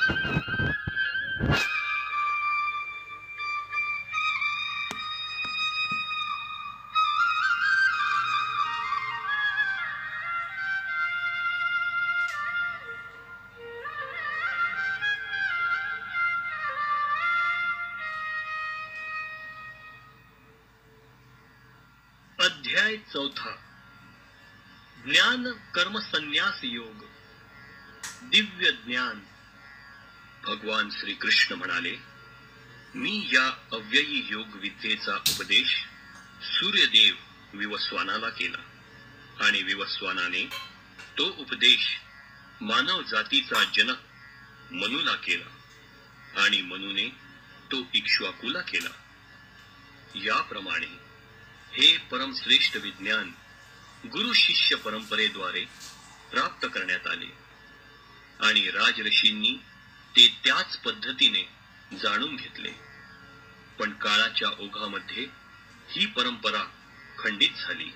अध्याय 4. ज्ञान कर्म संन्यास योग. दिव्य ज्ञान. भगवान श्री कृष्ण म्हणाले, मी या अव्ययी योग विद्येचा उपदेश सूर्यदेव विवस्वानाला केला आणि विवस्वानाने तो उपदेश मानव जातीचा जनक मनुला केला आणि मनुने तो इक्ष्वाकुला केला. याप्रमाणे हे परमश्रेष्ठ विज्ञान गुरु शिष्य परंपरेद्वारे प्राप्त करण्यात आले आणि राजऋषींनी ते त्याच पद्धतीने जाणून घेतले. पण काळाच्या ओघामध्ये ही परंपरा खंडित झाली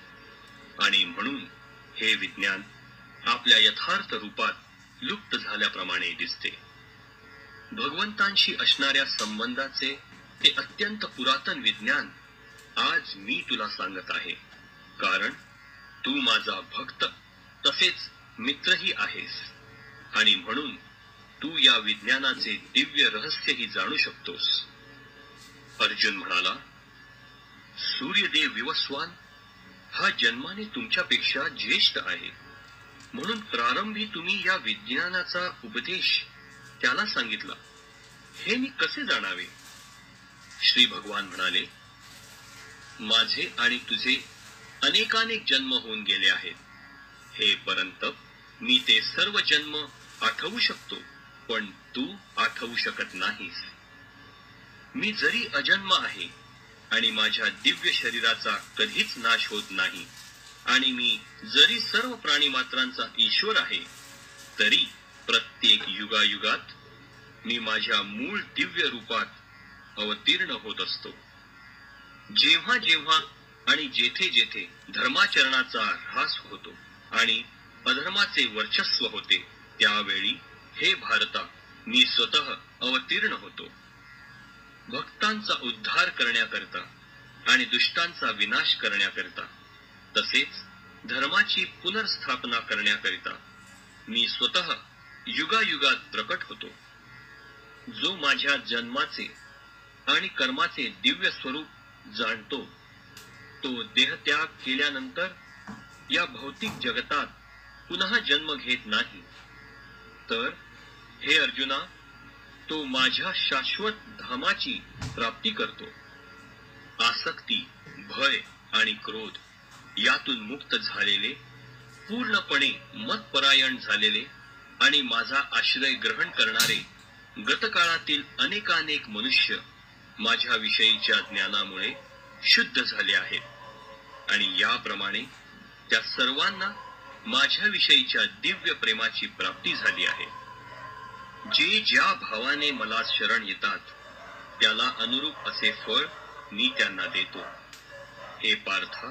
आणि म्हणून हे विज्ञान आपल्या यथार्थ रूपात लुप्त झाल्याप्रमाणे दिसते. भगवंतांशी असणाऱ्या संबंधाचे ते अत्यंत पुरातन विज्ञान आज मी तुला सांगत आहे, कारण तू माझा भक्त तसेच मित्रही आहेस आणि म्हणून तू या विज्ञानाचे दिव्य रहस्यही जाणू शकतोस. अर्जुन म्हणाला, सूर्यदेव विवस्वान हा जन्माने तुमच्यापेक्षा ज्येष्ठ आहे, म्हणून प्रारंभी तुम्ही या विज्ञानाचा उपदेश त्याला सांगितला. हे मी कसे जाणावे? श्री भगवान म्हणाले, माझे आणि तुझे अनेकानेक जन्म होऊन गेले आहेत. हे परंतप, मी ते सर्व जन्म आठवू शकतो, पण तू आठवू शकत नाहीस. मी जरी अजन्म आहे आणि माझ्या दिव्य शरीराचा कधीच नाश होत नाही आणि मी जरी सर्व प्राणीमात्रांचा ईश्वर आहे, तरी प्रत्येक युगायुगात मी माझ्या मूळ दिव्य रूपात अवतीर्ण होत असतो. जेव्हा जेव्हा आणि जेथे जेथे धर्माचरणाचा ह्रास होतो आणि अधर्माचे वर्चस्व होते, त्यावेळी हे भारता मी स्वतः अवतीर्ण होतो. भक्तांचा उद्धार करण्याकरता आणि दुष्टांचा विनाश करण्याकरता तसेच धर्माची पुनर्स्थापना करण्याकरिता मी स्वतः युगायुगात प्रकट होतो. जो माझ्या जन्माचे आणि कर्माचे दिव्य स्वरूप जाणतो, तो देहत्याग केल्यानंतर या भौतिक जगतात पुन्हा जन्म घेत नाही. तर हे अर्जुना, तो माझ्या शाश्वत धामाची प्राप्ती करतो. आसक्ती, भय आणि क्रोध यातून मुक्त झालेले, पूर्णपणे मतपरायण झालेले आणि माझा आश्रय ग्रहण करणारे गतकाळातील अनेकानेक मनुष्य माझ्या विषयीच्या ज्ञानामुळे शुद्ध झाले आहेत आणि याप्रमाणे त्या सर्वांना माझ्या विषयीच्या दिव्य प्रेमाची प्राप्ती झाली आहे. जे ज्या भावाने मला शरण येतात, त्याला अनुरूप असे फळ मी त्यांना देतो. हे पार्था,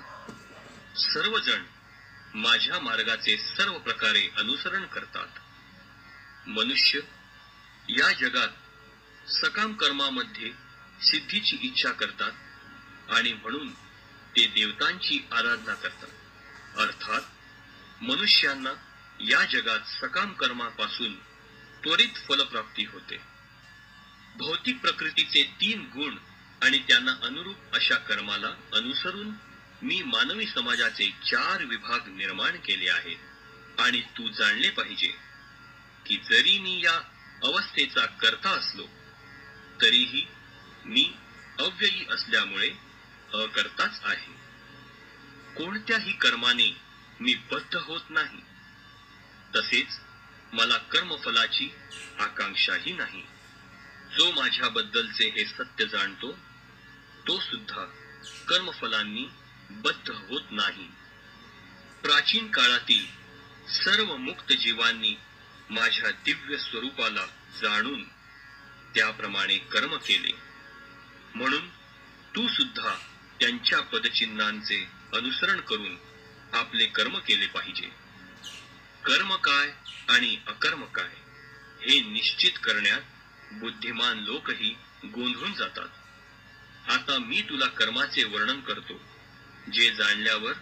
सर्वजण माझ्या मार्गाचे सर्व प्रकारे अनुसरण करतात. मनुष्य या जगात सकाम कर्मामध्ये सिद्धीची इच्छा करतात आणि म्हणून ते देवतांची आराधना करतात. अर्थात मनुष्यांना या जगात सकाम कर्मापासून त्वरित फलप्राप्ती होते. भौतिक प्रकृतीचे 3 गुण आणि त्यांना अनुरूप अशा कर्माला अनुसरून मी मानवी समाजाचे 4 विभाग निर्माण केले आहेत. आणि तू जाणले पाहिजे की जरी मी या अवस्थेचा कर्ता असलो, तरीही मी अव्ययी असल्यामुळे अकर्ताच आहे. कोणत्याही कर्माने मी बद्ध होत नाही, तसेच मला कर्मफलाची आकांक्षाही नाही. जो माझ्याबद्दलचे हे सत्य जाणतो, तो सुद्धा कर्मफलांनी बद्ध होत नाही. प्राचीन काळातील सर्व मुक्त जीवांनी माझ्या दिव्य स्वरूपाला जाणून त्याप्रमाणे कर्म केले, म्हणून तू सुद्धा त्यांच्या पदचिन्हांचे अनुसरण करून आपले कर्म केले पाहिजे. कर्म काय आणि अकर्म काय हे निश्चित करण्यात बुद्धिमान लोकही गोंधळून जातात. आता मी तुला कर्माचे वर्णन करतो, जे जाणल्यावर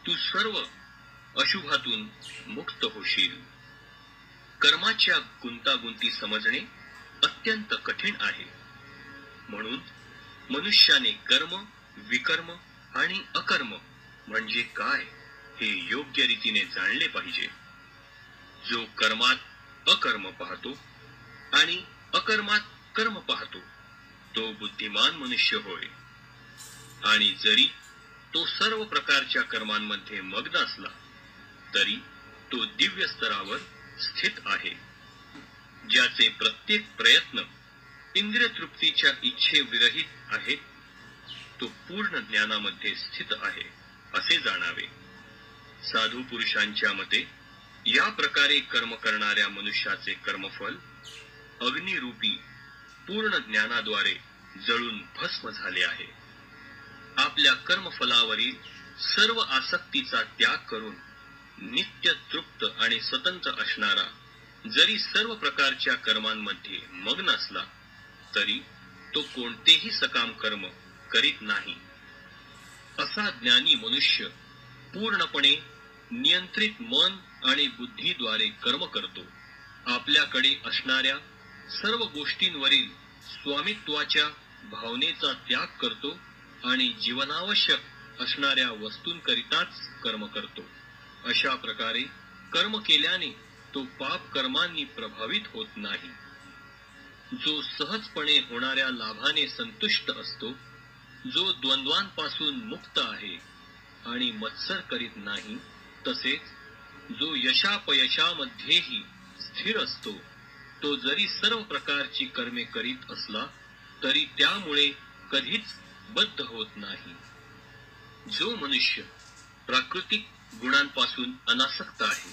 तू सर्व अशुभातून मुक्त होशील. कर्माच्या गुंतागुंती समजणे अत्यंत कठीण आहे. म्हणून मनुष्याने कर्म, विकर्म आणि अकर्म म्हणजे काय हे योग्य रीतीने जाणले पाहिजे. जो कर्मात अकर्म पाहतो आणि अकर्मात कर्म पाहतो तो बुद्धिमान मनुष्य होय. आणि जरी तो सर्व प्रकारच्या कर्मांमध्ये मग्न असला तरी तो दिव्य स्तरावर स्थित आहे. ज्याचे प्रत्येक प्रयत्न इंद्रिय तृप्तीच्या इच्छे विरहित आहे तो पूर्ण ज्ञानामध्ये स्थित आहे असे जाणावे. साधू पुरुषांच्या मते या प्रकारे कर्म करणाऱ्या मनुष्याचे कर्मफल अग्निरूपी पूर्ण ज्ञानाद्वारे जळून भस्म झाले आहे. आपल्या कर्मफलावरील सर्व आसक्तीचा त्याग करून नित्य तृप्त आणि स्वतंत्र असणारा जरी सर्व प्रकारच्या कर्मांमध्ये मग्न असला तरी तो कोणतेही सकाम कर्म करीत नाही. असा ज्ञानी मनुष्य पूर्णपणे नियंत्रित मन आणि बुद्धीद्वारे कर्म करतो. आपल्याकडे असणाऱ्या सर्व गोष्टींवरील स्वामित्वाच्या भावनेचा त्याग करतो आणि जीवनावश्यक असणाऱ्या वस्तूंकरिताच कर्म करतो. अशा प्रकारे कर्म केल्याने तो पाप कर्मांनी प्रभावित होत नाही. जो सहजपणे होणाऱ्या लाभाने संतुष्ट असतो, जो द्वंद्वांपासून मुक्त आहे आणि मत्सर करीत नाही, तसेच जो यशापयशामध्येही स्थिर असतो, तो जरी सर्व प्रकारची कर्मे करीत असला तरी त्यामुळे कधीच बद्ध होत नाही. जो मनुष्य प्राकृतिक गुणांपासून अनासक्त आहे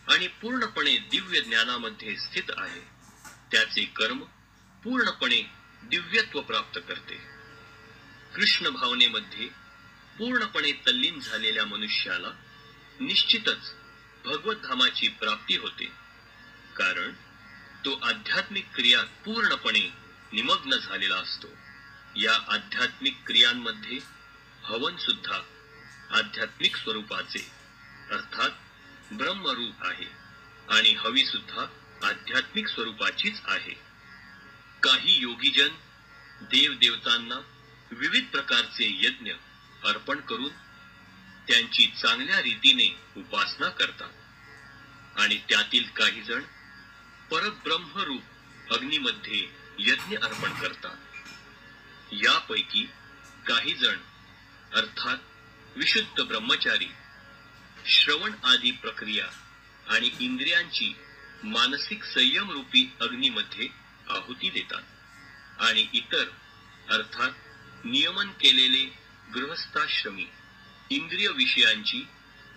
आणि पूर्णपणे दिव्य ज्ञानामध्ये स्थित आहे, त्याचे कर्म पूर्णपणे दिव्यत्व प्राप्त करते. कृष्ण भावनेमध्ये पूर्णपणे तल्लीन झालेल्या मनुष्याला निश्चितच भगवत धामाची प्राप्ती होते, कारण तो आध्यात्मिक क्रियात पूर्णपणे निमग्न झालेला असतो. या आध्यात्मिक क्रियांमध्ये हवन सुद्धा आध्यात्मिक स्वरूपाचे अर्थात ब्रह्मरूप आहे आणि हवी सुद्धा आध्यात्मिक स्वरूपाचीच आहे. काही योगीजन देवदेवतांना विविध प्रकारचे यज्ञ अर्पण करून त्यांची चांगल्या रीतीने उपासना करतात आणि त्यातील काही जण परब्रह्मरूप अग्नीमध्ये यज्ञ अर्पण करतात. यापैकी काही जण अर्थात विशुद्ध ब्रह्मचारी श्रवण आदी प्रक्रिया आणि इंद्रियांची मानसिक संयम रूपी अग्नीमध्ये आहुती देतात आणि इतर अर्थात नियमन केलेले गृहस्थाश्रमी इंद्रिय विषयांची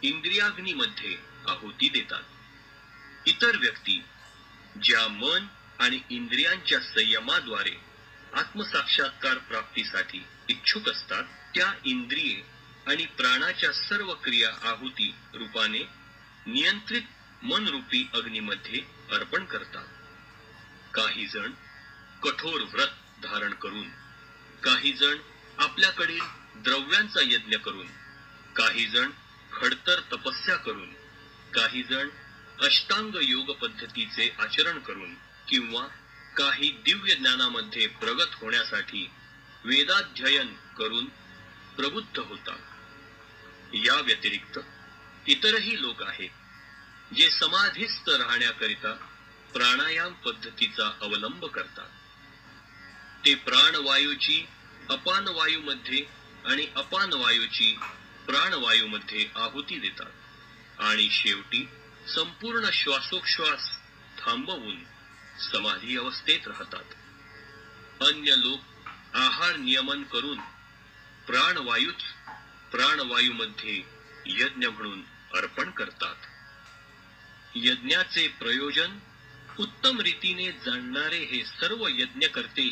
इंद्रियाग्नीमध्ये आहुती देतात. इतर व्यक्ती ज्या मन आणि इंद्रियांच्या संयमाद्वारे आत्मसाक्षात्कार प्राप्तीसाठी इच्छुक असतात, त्या इंद्रिये आणि प्राणाच्या सर्व क्रिया आहुती रूपाने नियंत्रित मनरूपी अग्नीमध्ये अर्पण करतात. काही जण कठोर व्रत धारण करून, काही जण आपल्याकडील द्रव्यांचा यज्ञ करून, काही जण खडतर तपस्या करून, काही जण अष्टांग योग पद्धतीचे आचरण करून किंवा काही दिव्य ज्ञानामध्ये प्रगत होण्यासाठी वेदाध्ययन करून प्रबुद्ध होतात. या व्यतिरिक्त इतरही लोक आहेत जे समाधीस्थ राहण्याकरिता प्राणायाम पद्धतीचा अवलंब करतात. ते प्राणवायूची अपानवायूमध्ये आणि अपानवायूची प्राणवायूमध्ये आहुती देतात आणि शेवटी संपूर्ण श्वासोच्छ्वास थांबवून समाधी अवस्थेत राहतात. अन्य लोक आहार नियमन करून प्राणवायूच प्राणवायूमध्ये यज्ञ म्हणून अर्पण करतात. यज्ञाचे प्रयोजन उत्तम रीतीने जाणणारे हे सर्व यज्ञकर्ते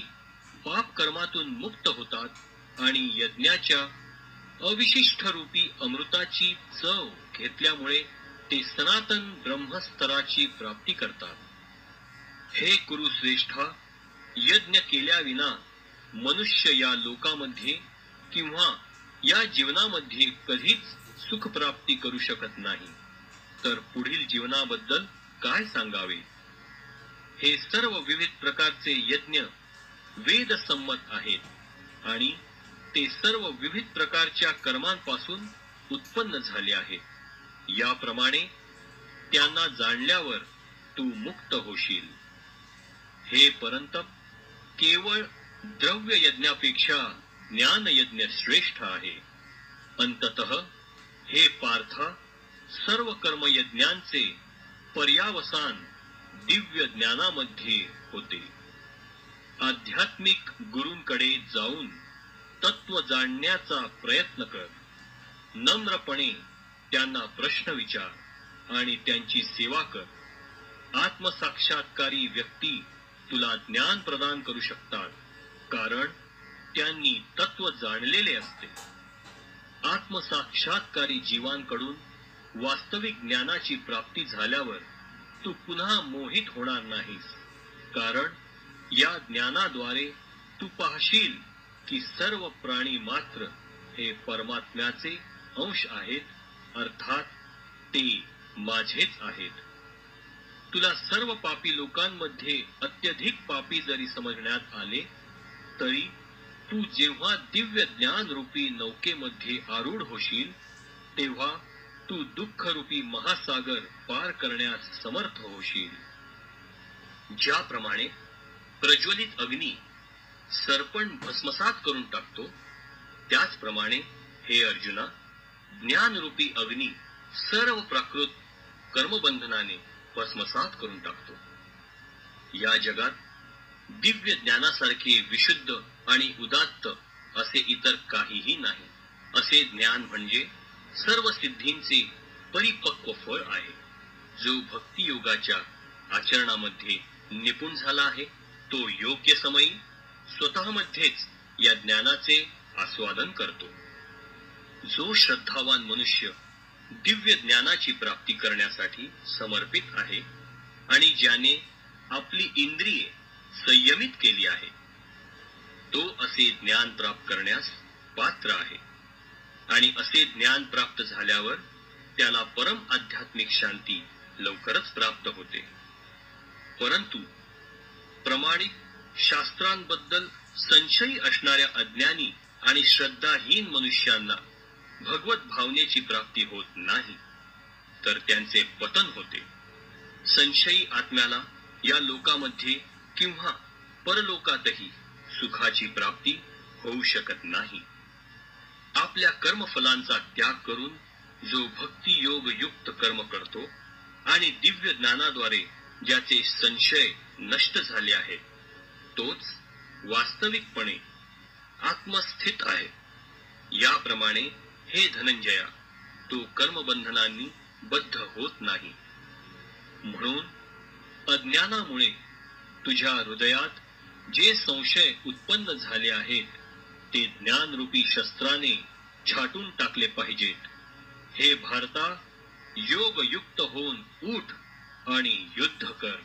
पाप कर्मातून मुक्त होतात आणि यज्ञाच्या अविशिष्ट रूपी अमृताची चव घेतल्यामुळे ते सनातन ब्रह्मस्तराची प्राप्ती करतात. हे कुरुश्रेष्ठा, यज्ञ केल्याविना मनुष्य या लोकामध्ये किंवा या जीवनामध्ये कधीच सुखप्राप्ती करू शकत नाही, तर पुढील जीवनाबद्दल काय सांगावे. हे सर्व विविध प्रकारचे यज्ञ वेदसंमत आहेत आणि ते सर्व विविध प्रकारच्या कर्मांपासून उत्पन्न झाले आहेत. याप्रमाणे त्यांना जाणल्यावर तू मुक्त होशील. हे परंतप, केवळ द्रव्य यज्ञापेक्षा ज्ञानयज्ञ श्रेष्ठ आहे. अंततः हे पार्था, सर्व कर्मयज्ञांचे पर्यावसान दिव्य ज्ञानामध्ये होते. आध्यात्मिक गुरूंकडे जाऊन तत्व जाणण्याचा प्रयत्न कर. नम्रपणे त्यांना प्रश्न विचार आणि त्यांची सेवा कर. आत्मसाक्षात्कारी व्यक्ती तुला ज्ञान प्रदान करू शकतात, कारण त्यांनी तत्व जाणलेले असते. आत्मसाक्षात्कारी जीवांकडून वास्तविक ज्ञानाची प्राप्ती झाल्यावर तू पुन्हा मोहित होणार नाहीस, कारण या ज्ञानाद्वारे तू पाहशील की सर्व प्राणी मात्र हे परमात्म्याचे अंश आहेत, अर्थात ते माझेच आहेत. तुला सर्व पापी लोकांमध्ये अत्यधिक पापी जरी समजण्यात आले, तरी तू जेव्हा दिव्य ज्ञान रूपी नौकेमध्ये आरूढ होशील, तेव्हा तू दुःखरूपी महासागर पार करण्यास समर्थ होशील. ज्याप्रमाणे प्रज्वलित अग्नी सरपण भस्मसात करून टाकतो, त्याचप्रमाणे हे अर्जुना, ज्ञानरूपी अग्नी सर्व प्राकृत कर्मबंधनाने भस्मसात करून टाकतो. या जगात दिव्य ज्ञानासारखे विशुद्ध आणि उदात्त असे इतर काहीही नाही. असे ज्ञान म्हणजे सर्व सिद्धींचे परिपक्व फळ आहे. जो भक्तियोगाच्या आचरणामध्ये निपुण झाला आहे, तो योग्य समयी स्वतःमध्येच या ज्ञानाचे आस्वादन करतो. जो श्रद्धावान मनुष्य दिव्य ज्ञानाची प्राप्ती करण्यासाठी समर्पित आहे आणि ज्याने आपली इंद्रिये संयमित केली आहे, तो असे ज्ञान प्राप्त करण्यास पात्र आहे. आणि असे ज्ञान प्राप्त झाल्यावर त्याला परम आध्यात्मिक शांती लवकरच प्राप्त होते. परंतु प्रमाणित शास्त्रांबद्दल संशयी असणाऱ्या अज्ञानी आणि श्रद्धाहीन मनुष्यांना भगवत भावनेची प्राप्ती होत नाही, तर त्यांचे पतन होते. संशयी आत्म्याला या लोकामध्ये किंवा परलोकातही सुखाची प्राप्ती होऊ शकत नाही. आपल्या कर्मफलांचा त्याग करून जो भक्ती योग युक्त कर्म करतो आणि दिव्य ज्ञानाद्वारे ज्याचे संशय नष्ट झाले आहेत, तोच वास्तविकपणे आत्मस्थित आहे. याप्रमाणे हे धनंजया, तो कर्मबंधनांनी बद्ध होत नाही. म्हणून अज्ञानामुळे तुझ्या हृदयात जे संशय उत्पन्न झाले आहेत, ते ज्ञानरूपी शस्त्राने छाटून टाकले पाहिजेत. हे भारता, योगयुक्त होऊन उठ आणि युद्ध कर.